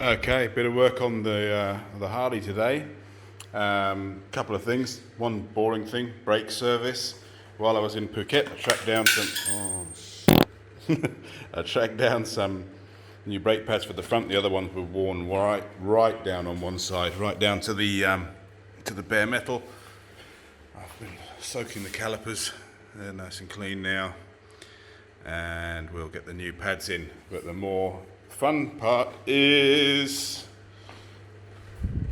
Okay, bit of work on the Harley today. Couple of things. One boring thing: brake service. While I was in Phuket, I tracked down I tracked down some new brake pads for the front. The other ones were worn right down on one side, right down to the bare metal. I've been soaking the calipers. They're nice and clean now, and we'll get the new pads in. But the more fun part is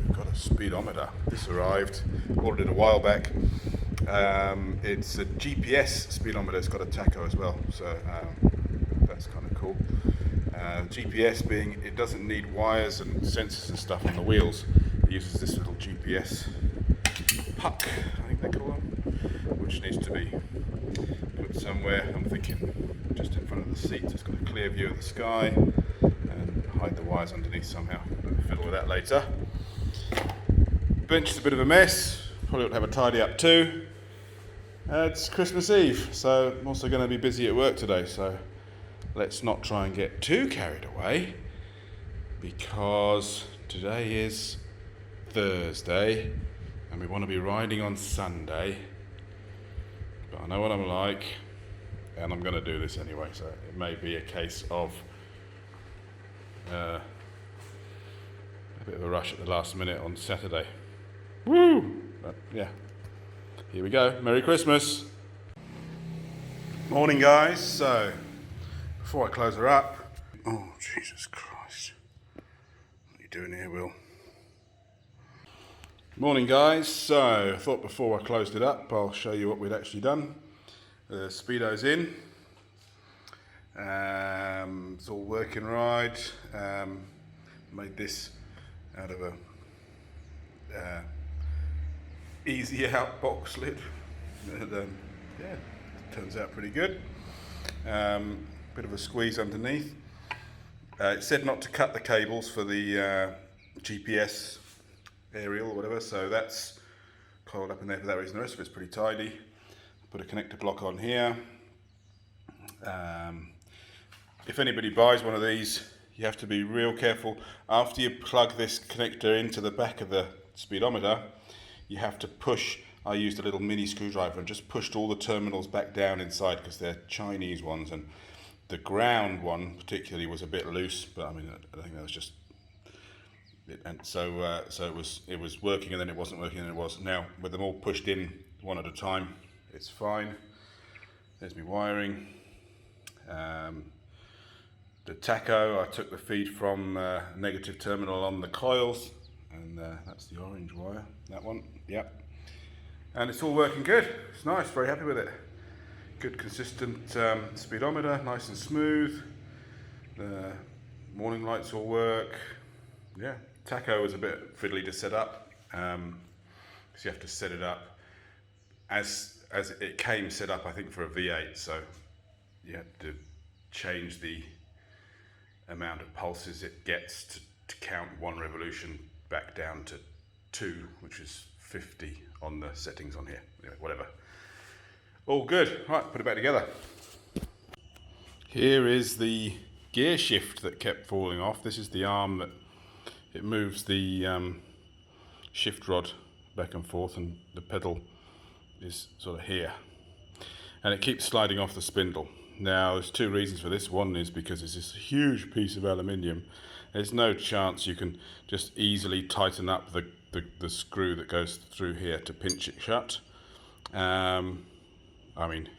we've got a speedometer. This arrived, ordered it a while back. It's a GPS speedometer. It's got a tacho as well, so that's kind of cool. GPS being, it doesn't need wires and sensors and stuff on the wheels. It uses this little GPS puck, I think they call them, which needs to be put somewhere. I'm thinking just in front of the seat. It's got a clear view of the sky, and hide the wires underneath somehow. We'll fiddle with that later. Bench is a bit of a mess. Probably ought to have a tidy up too. It's Christmas Eve, so I'm also going to be busy at work today, so let's not try and get too carried away, because today is Thursday and we want to be riding on Sunday. But I know what I'm like, and I'm going to do this anyway, so it may be a case of a bit of a rush at the last minute on Saturday. Woo! But yeah, here we go. Merry Christmas. Morning, guys. So before I close her up, oh Jesus Christ, what are you doing here, Will? Morning, guys. So I thought before I closed it up, I'll show you what we'd actually done. The speedo's in. It's all working right. Made this out of a easy out box lid. And, yeah, turns out pretty good. Bit of a squeeze underneath. It said not to cut the cables for the GPS aerial or whatever, so that's coiled up in there for that reason. The rest of it's pretty tidy. Put a connector block on here. If anybody buys one of these, you have to be real careful. After you plug this connector into the back of the speedometer, you have to push. I used a little mini screwdriver and just pushed all the terminals back down inside, because they're Chinese ones, and the ground one particularly was a bit loose, but I mean, I think that was just it. And so it was working, and then it wasn't working, and it was. Now with them all pushed in one at a time, it's fine. There's my wiring. The tacho, I took the feed from negative terminal on the coils, and that's the orange wire, that one, yep. And it's all working good. It's nice, very happy with it. Good consistent speedometer, nice and smooth. The warning lights all work. Yeah, tacho was a bit fiddly to set up, because you have to set it up as it came set up, I think, for a V8, so you had to change the amount of pulses it gets to count one revolution back down to 2, which is 50 on the settings on here. Anyway, whatever. All good. Right, put it back together. Here is the gear shift that kept falling off. This is the arm that it moves the shift rod back and forth, and the pedal is sort of here, and it keeps sliding off the spindle. Now there's two reasons for this. One is because it's this huge piece of aluminium. There's no chance you can just easily tighten up the screw that goes through here to pinch it shut. I mean,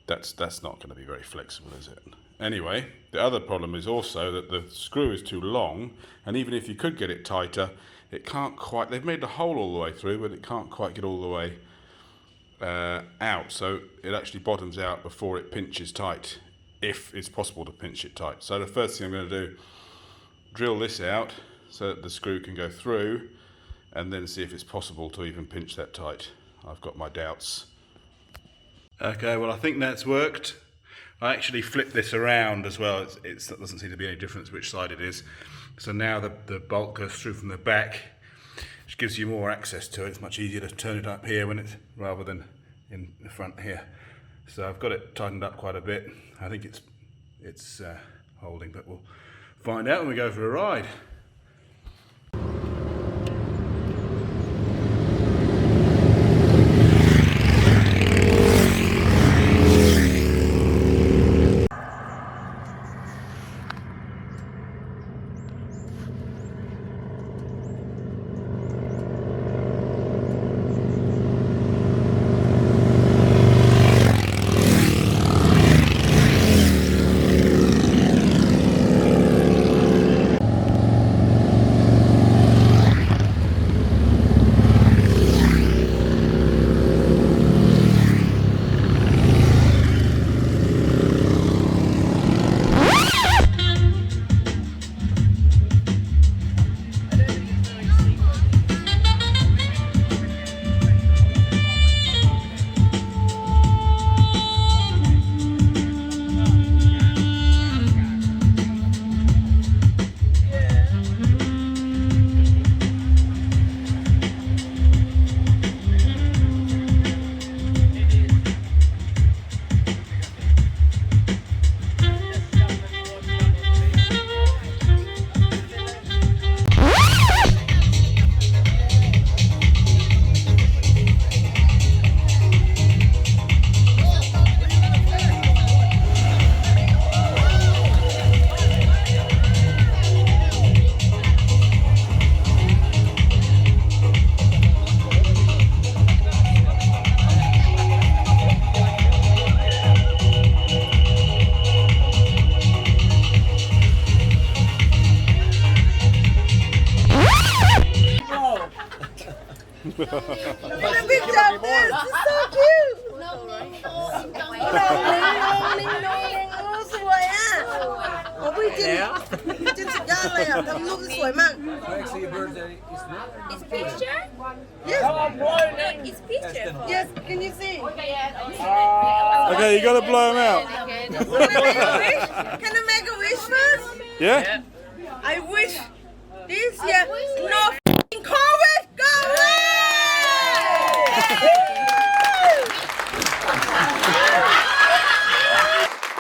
that's not going to be very flexible, is it? Anyway, the other problem is also that the screw is too long, and even if you could get it tighter, it can't quite. They've made the hole all the way through, but it can't quite get all the way out, so it actually bottoms out before it pinches tight, if it's possible to pinch it tight. So the first thing I'm going to do, drill this out so that the screw can go through, and then see if it's possible to even pinch that tight. I've got my doubts. Okay, well, I think that's worked. I actually flipped this around as well. It doesn't seem to be any difference which side it is. So now the bolt goes through from the back, which gives you more access to it. It's much easier to turn it up here rather than in the front here. So I've got it tightened up quite a bit. I think it's holding, but we'll find out when we go for a ride. Get a picture of this. It's so cute. สวยอ่ะโอ้พี่จินสุดยอดเลยอ่ะทำรูปสวยมาก It's picture? Yes It's picture. yes can you see Okay, you gotta blow them out. Can I make a wish first Yeah? I wish this year no